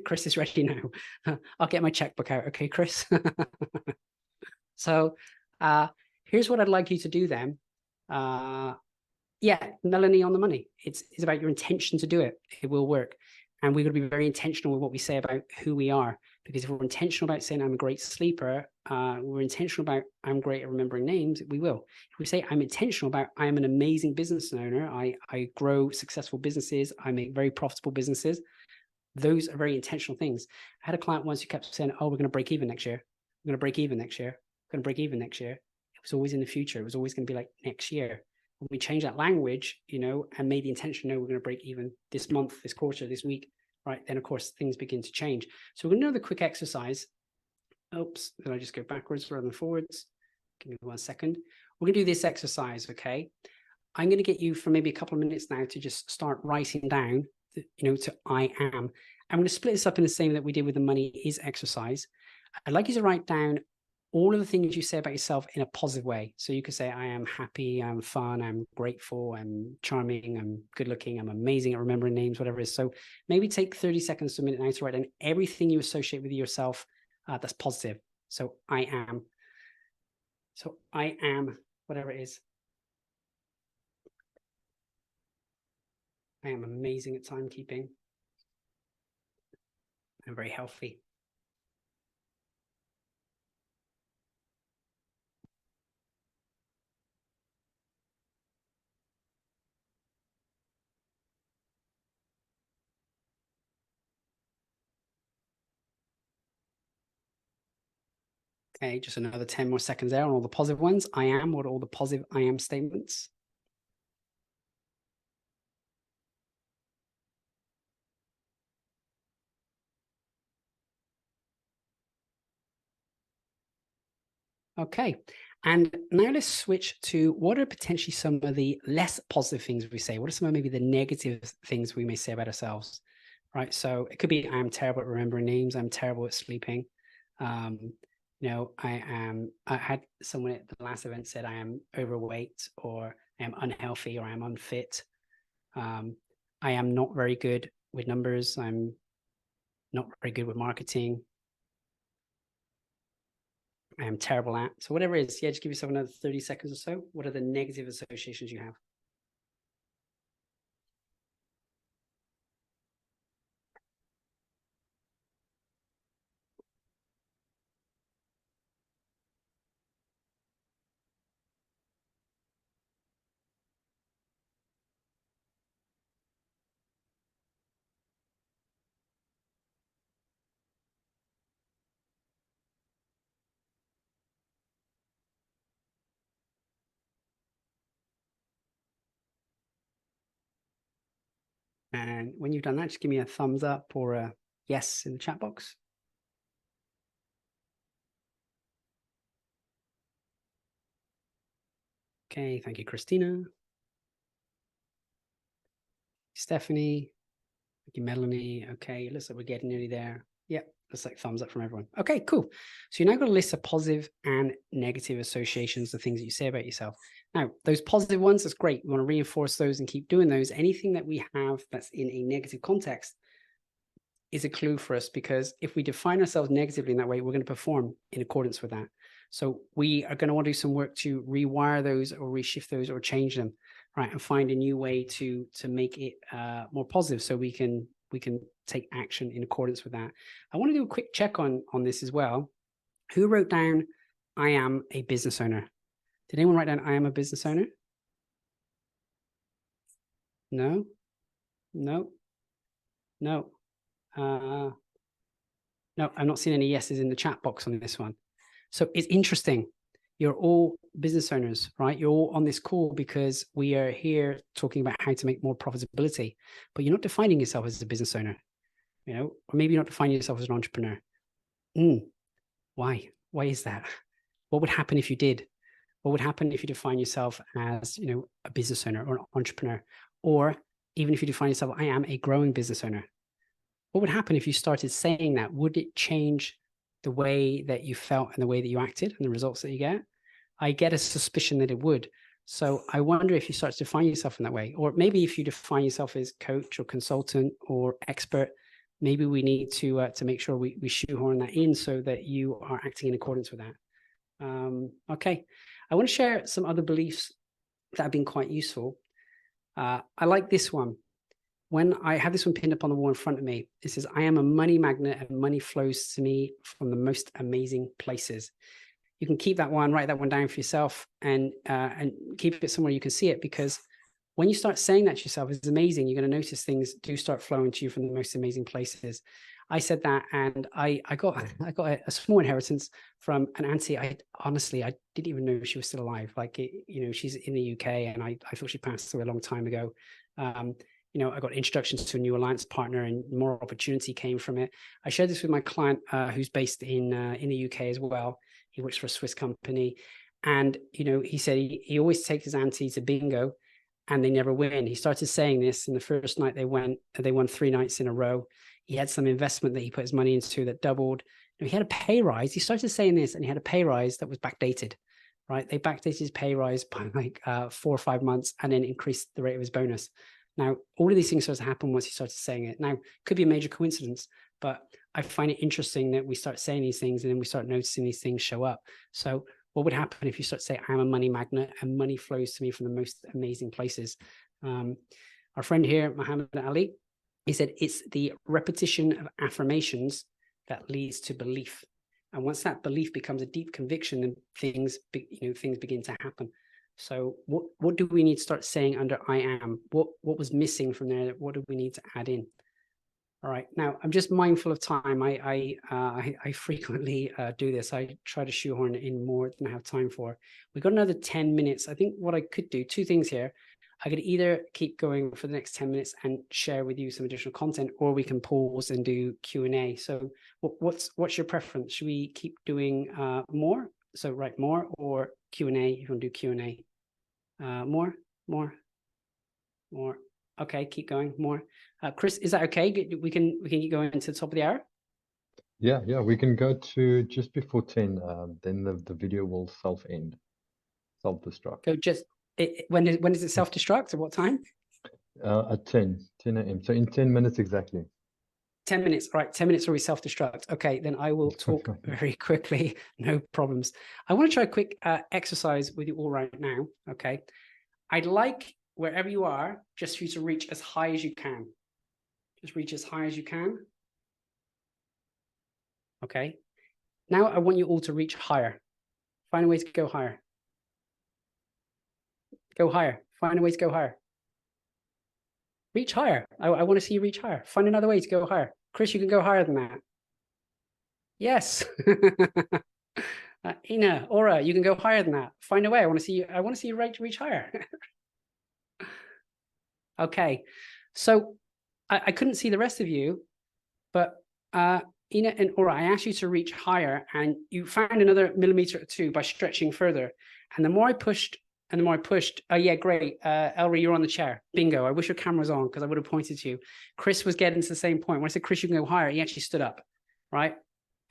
S2: Chris is ready now. I'll get my checkbook out. Okay, Chris. So here's what I'd like you to do then. Yeah, Melanie on the money. It's about your intention to do it. It will work. And we've got to be very intentional with what we say about who we are. Because if we're intentional about saying I'm a great sleeper, we're intentional about I'm great at remembering names, we will. If we say I'm intentional about I am an amazing business owner, I grow successful businesses, I make very profitable businesses, those are very intentional things. I had a client once who kept saying, oh, we're going to break even next year. We're going to break even next year. We're going to break even next year. It was always in the future. It was always going to be like next year. When we changed that language, and made the intention, no, we're going to break even this month, this quarter, this week, right? Then of course things begin to change. So we're going to do another quick exercise. Oops, did I just go backwards rather than forwards? Give me 1 second. We're going to do this exercise, okay? I'm going to get you for maybe a couple of minutes now to just start writing down, to I am. I'm going to split this up in the same that we did with the money is exercise. I'd like you to write down all of the things you say about yourself in a positive way. So you could say, I am happy, I'm fun, I'm grateful, I'm charming, I'm good looking, I'm amazing at remembering names, whatever it is. So maybe take 30 seconds to a minute now to write down everything you associate with yourself that's positive. So I am. So I am, whatever it is. I am amazing at timekeeping. I'm very healthy. Okay, just another 10 more seconds there on all the positive ones. I am, what are all the positive I am statements? Okay, and now let's switch to what are potentially some of the less positive things we say? What are some of maybe the negative things we may say about ourselves, right? So it could be, I'm terrible at remembering names. I'm terrible at sleeping. I had someone at the last event said I am overweight, or I am unhealthy, or I am unfit. I am not very good with numbers. I'm not very good with marketing. I am terrible at. So whatever it is, yeah, just give yourself another 30 seconds or so. What are the negative associations you have? And when you've done that, just give me a thumbs up or a yes in the chat box. Okay, thank you, Christina. Stephanie, thank you, Melanie. Okay, it looks like we're getting nearly there. Yeah, looks like thumbs up from everyone. Okay, cool. So you're now going to list the positive and negative associations, the things that you say about yourself. Now, those positive ones, that's great. We want to reinforce those and keep doing those. Anything that we have that's in a negative context is a clue for us, because if we define ourselves negatively in that way, we're going to perform in accordance with that. So we are going to want to do some work to rewire those or reshift those or change them, right? And find a new way to make it more positive, so we can take action in accordance with that. I want to do a quick check on this as well. Who wrote down, I am a business owner? Did anyone write down, I am a business owner? No, no, no. No, I'm not seeing any yeses in the chat box on this one. So it's interesting. You're all business owners, right? You're all on this call because we are here talking about how to make more profitability, but you're not defining yourself as a business owner, you know, or maybe you're not defining yourself as an entrepreneur. Why? Why is that? What would happen if you did? What would happen if you define yourself as, you know, a business owner or an entrepreneur? Or even if you define yourself, I am a growing business owner. What would happen if you started saying that? Would it change the way that you felt and the way that you acted and the results that you get? I get a suspicion that it would. So I wonder if you start to define yourself in that way, or maybe if you define yourself as coach or consultant or expert, maybe we need to make sure we shoehorn that in so that you are acting in accordance with that. Okay, I want to share some other beliefs that have been quite useful. I like this one. When I have this one pinned up on the wall in front of me, it says, I am a money magnet and money flows to me from the most amazing places. You can keep that one, write that one down for yourself and keep it somewhere you can see it, because when you start saying that to yourself, it's amazing. You're going to notice things do start flowing to you from the most amazing places. I said that, and I got a small inheritance from an auntie. I didn't even know she was still alive. Like, you know, she's in the UK, and I thought she passed away a long time ago. You know, I got introductions to a new alliance partner, and more opportunity came from it. I shared this with my client who's based in the UK as well. He works for a Swiss company, and you know, he said he always takes his auntie to bingo, and they never win. He started saying this, and the first night they won 3 nights in a row. He had some investment that he put his money into that doubled. You know, he had a pay rise. He started saying this, and he had a pay rise that was backdated, right? They backdated his pay rise by like 4 or 5 months, and then increased the rate of his bonus. Now, all of these things started to happen once he started saying it. Now, could be a major coincidence, but I find it interesting that we start saying these things and then we start noticing these things show up. So what would happen if you start to say, I'm a money magnet and money flows to me from the most amazing places? Our friend here, Muhammad Ali, he said, it's the repetition of affirmations that leads to belief. And once that belief becomes a deep conviction, then things begin to happen. So what do we need to start saying under I am? What was missing from there? What do we need to add in? All right. Now, I'm just mindful of time. I frequently do this. I try to shoehorn in more than I have time for. We've got another 10 minutes. I think what I could do, 2 things here. I could either keep going for the next 10 minutes and share with you some additional content, or we can pause and do Q&A. So what's your preference? Should we keep doing more? So write more, or Q&A? You want to do Q&A? More. Okay, keep going. More. Chris, is that okay? We can keep going to the top of the hour.
S1: Yeah, we can go to just before 10. Then the video will self-destruct.
S2: Go just when does it self-destruct? At what time?
S1: At 10 a.m. So in 10 minutes exactly.
S2: 10 minutes. All right, 10 minutes or we self-destruct. Okay, then I will talk very quickly. No problems. I want to try a quick exercise with you all right now. Okay. I'd like, wherever you are, just for you to reach as high as you can. Just reach as high as you can. Okay. Now I want you all to reach higher. Find a way to go higher. Go higher. Find a way to go higher. Reach higher. I want to see you reach higher. Find another way to go higher. Chris, you can go higher than that. Yes. Ina, Aura, you can go higher than that. Find a way. I want to see you reach higher. Okay. So I couldn't see the rest of you, but Ina and Aura, I asked you to reach higher, and you found another millimeter or 2 by stretching further. And the more I pushed, oh yeah, great. Elri, you're on the chair. Bingo. I wish your camera was on, because I would have pointed to you. Chris was getting to the same point. When I said, Chris, you can go higher, he actually stood up, right?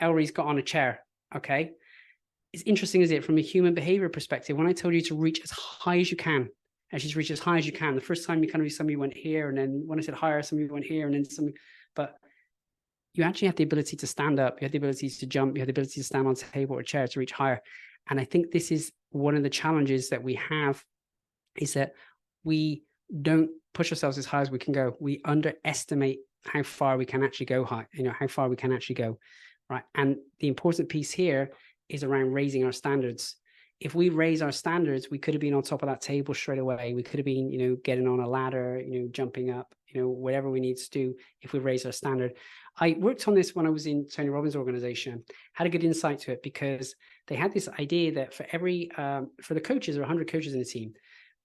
S2: Elri's got on a chair. Okay. It's interesting, is it, from a human behavior perspective, when I told you to reach as high as you can, and she's reached as high as you can. The first time you kind of, some of you went here, and then when I said higher, some of you went here, and then some, but you actually have the ability to stand up, you have the ability to jump, you have the ability to stand on a table or a chair to reach higher. And I think this is one of the challenges that we have, is that we don't push ourselves as high as we can go. We underestimate how far we can actually go high, how far we can actually go, right? And the important piece here is around raising our standards. If we raise our standards, we could have been on top of that table straight away. We could have been, getting on a ladder, jumping up, you know, whatever we need to do if we raise our standard. I worked on this when I was in Tony Robbins' organization, had a good insight to it, because they had this idea that for every, for the coaches, there are 100 coaches in the team.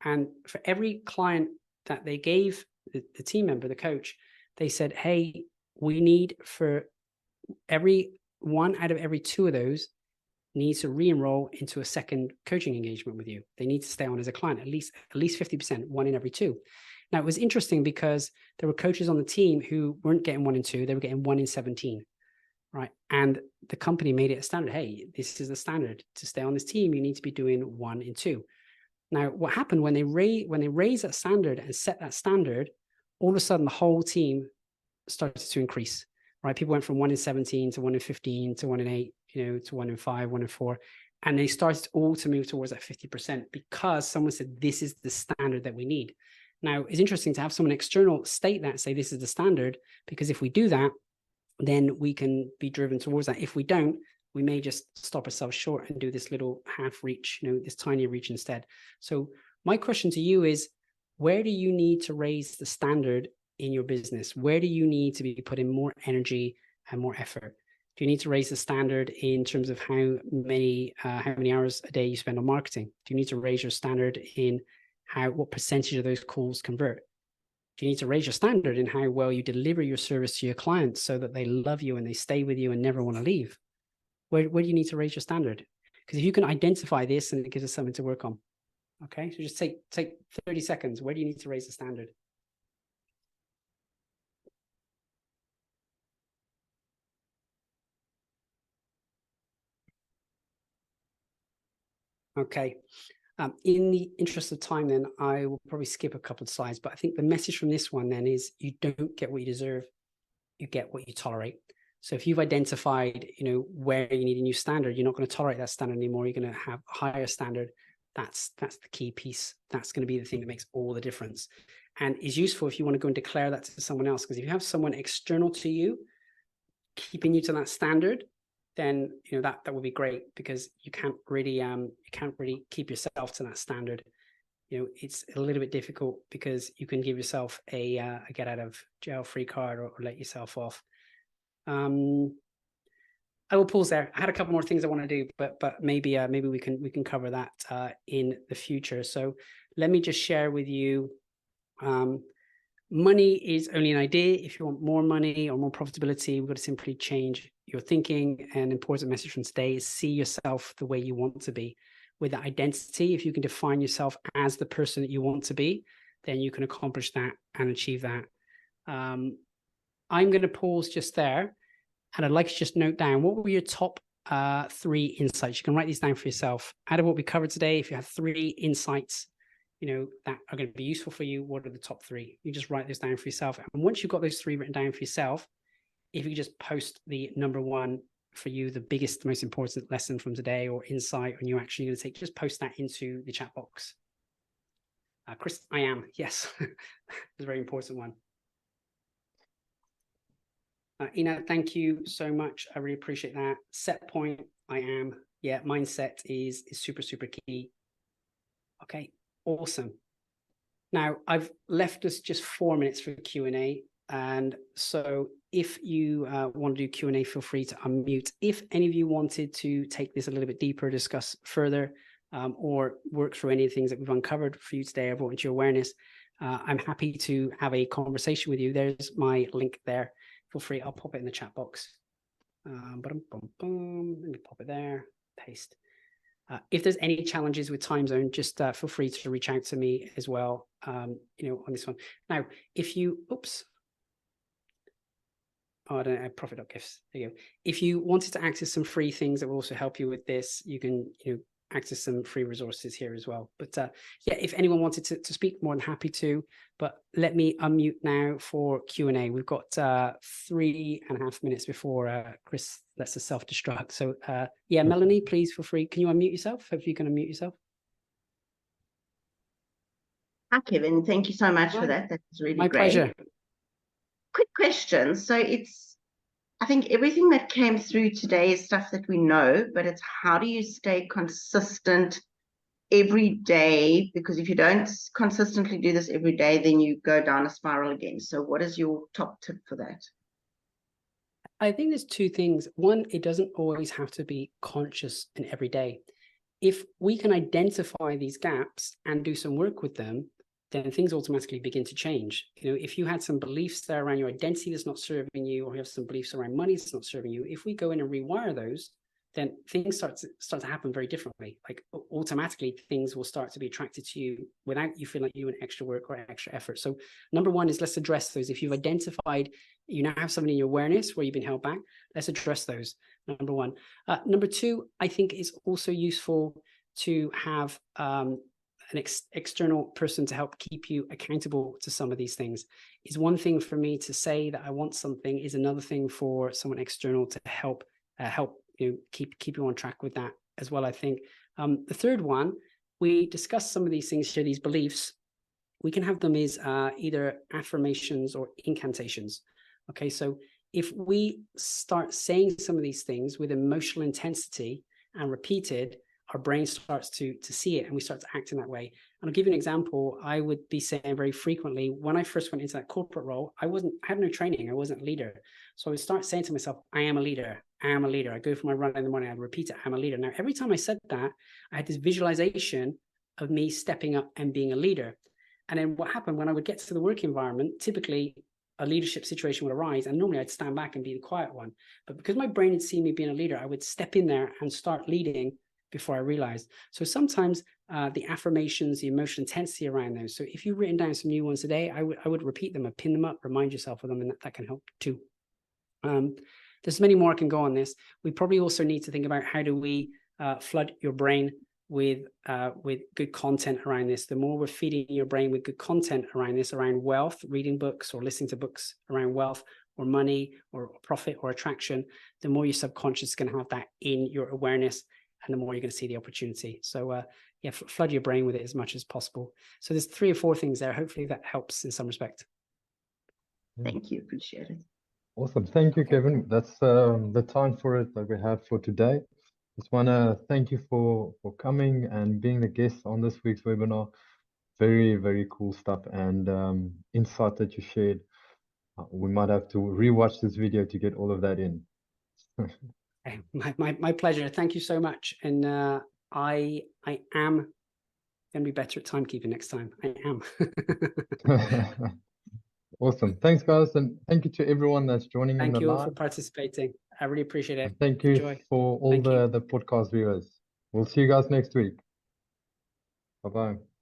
S2: And for every client that they gave the team member, the coach, they said, hey, we need for every one out of every two of those needs to re-enroll into a second coaching engagement with you. They need to stay on as a client, at least 50%, one in every two. Now, it was interesting because there were coaches on the team who weren't getting 1 in 2, they were getting 1 in 17, right? And the company made it a standard. Hey, this is the standard. To stay on this team, you need to be doing 1 in 2. Now, what happened when they raised that standard and set that standard, all of a sudden the whole team started to increase, right? People went from 1 in 17 to 1 in 15 to 1 in 8, you know, to 1 in 5, 1 in 4. And they started all to move towards that 50% because someone said, this is the standard that we need. Now, it's interesting to have someone external state that, say this is the standard, because if we do that, then we can be driven towards that. If we don't, we may just stop ourselves short and do this little half reach, you know, this tiny reach instead. So my question to you is, where do you need to raise the standard in your business? Where do you need to be putting more energy and more effort? Do you need to raise the standard in terms of how many hours a day you spend on marketing? Do you need to raise your standard in what percentage of those calls convert? Do you need to raise your standard in how well you deliver your service to your clients so that they love you and they stay with you and never want to leave? Where do you need to raise your standard? Because if you can identify this, and it gives us something to work on. Okay, so just take 30 seconds. Where do you need to raise the standard? Okay. In the interest of time, then I will probably skip a couple of slides, but I think the message from this one then is you don't get what you deserve, you get what you tolerate. So if you've identified, you know, where you need a new standard, you're not going to tolerate that standard anymore. You're going to have a higher standard. That's the key piece. That's going to be the thing that makes all the difference, and is useful if you want to go and declare that to someone else. Because if you have someone external to you keeping you to that standard, then you know that would be great, because you can't really keep yourself to that standard. You know, it's a little bit difficult because you can give yourself a get out of jail free card, or let yourself off. I will pause there. I had a couple more things I want to do, but maybe we can cover that in the future. So let me just share with you. Money is only an idea. If you want more money or more profitability, we've got to simply change your thinking. An important message from today is see yourself the way you want to be. With that identity, if you can define yourself as the person that you want to be, then you can accomplish that and achieve that. I'm going to pause just there, and I'd like to just note down, what were your top 3 insights? You can write these down for yourself. Out of what we covered today, if you have 3 insights, you know, that are going to be useful for you, what are the top 3? You just write this down for yourself. And once you've got those 3 written down for yourself, if you just post the number 1 for you, the biggest, most important lesson from today or insight, and you're actually going to take, just post that into the chat box. Chris, I am. Yes, it's a very important one. Ina, thank you so much. I really appreciate that. Set point, I am. Yeah, mindset is super, super key. Okay, awesome. Now, I've left us just 4 minutes for Q&A. And so if you want to do Q&A, feel free to unmute. If any of you wanted to take this a little bit deeper, discuss further, or work through any of the things that we've uncovered for you today, I've brought into your awareness, I'm happy to have a conversation with you. There's my link there. Feel free, I'll pop it in the chat box. Let me pop it there, paste. If there's any challenges with time zone, just feel free to reach out to me as well, you know, on this one. Now, if you, oops. Oh, I don't know, profit.gifts. There you go. If you wanted to access some free things that will also help you with this, you can, you know, access some free resources here as well. But yeah, if anyone wanted to speak, more than happy to. But let me unmute now for Q&A. We've got 3.5 minutes before Chris lets us self-destruct. So yeah, Melanie, please feel free. Can you unmute yourself? Hope you can unmute yourself.
S3: Hi, Kevin. Thank you so much for that. That was really
S2: great. My pleasure.
S3: Quick question. So I think everything that came through today is stuff that we know, but it's how do you stay consistent every day? Because if you don't consistently do this every day, then you go down a spiral again. So what is your top tip for that?
S2: I think there's two things. One, it doesn't always have to be conscious and every day. If we can identify these gaps and do some work with them, then things automatically begin to change. You know, if you had some beliefs there around your identity that's not serving you, or you have some beliefs around money that's not serving you, if we go in and rewire those, then things start to happen very differently. Like automatically things will start to be attracted to you without you feeling like you doing extra work or extra effort. So number one is, let's address those. If you've identified, you now have something in your awareness where you've been held back, let's address those, number one. Number two, I think it's also useful to have an external person to help keep you accountable to some of these things. It's one thing for me to say that I want something, is another thing for someone external to help you know, keep you on track with that as well. I think the third one, we discussed some of these things here, these beliefs. We can have them as either affirmations or incantations. Okay, so if we start saying some of these things with emotional intensity and repeated, our brain starts to see it and we start to act in that way. And I'll give you an example. I would be saying very frequently, when I first went into that corporate role, I had no training. I wasn't a leader. So I would start saying to myself, I am a leader. I am a leader. I go for my run in the morning. I'd repeat it. I'm a leader. Now, every time I said that, I had this visualization of me stepping up and being a leader. And then what happened when I would get to the work environment, typically a leadership situation would arise, and normally I'd stand back and be the quiet one. But because my brain had seen me being a leader, I would step in there and start leading before I realized. So sometimes the affirmations, the emotional intensity around those. So if you've written down some new ones today, I would repeat them, pin them up, remind yourself of them, and that can help too. There's many more I can go on this. We probably also need to think about, how do we flood your brain with good content around this. The more we're feeding your brain with good content around this, around wealth, reading books or listening to books around wealth or money or profit or attraction, the more your subconscious is going to have that in your awareness, and the more you're going to see the opportunity. So yeah, flood your brain with it as much as possible. So there's 3 or 4 things there. Hopefully that helps in some respect.
S3: Thank you. Appreciate it.
S1: Awesome. Thank you, Kevin. That's the time for it that we have for today. Just want to thank you for coming and being the guest on this week's webinar. Very, very cool stuff and insight that you shared. We might have to rewatch this video to get all of that in.
S2: My pleasure. Thank you so much. And I am going to be better at timekeeping next time. I am.
S1: Awesome. Thanks, guys. And thank you to everyone that's joining in the live.
S2: Thank you all for participating. I really appreciate it.
S1: And thank you for all the podcast viewers. We'll see you guys next week. Bye-bye.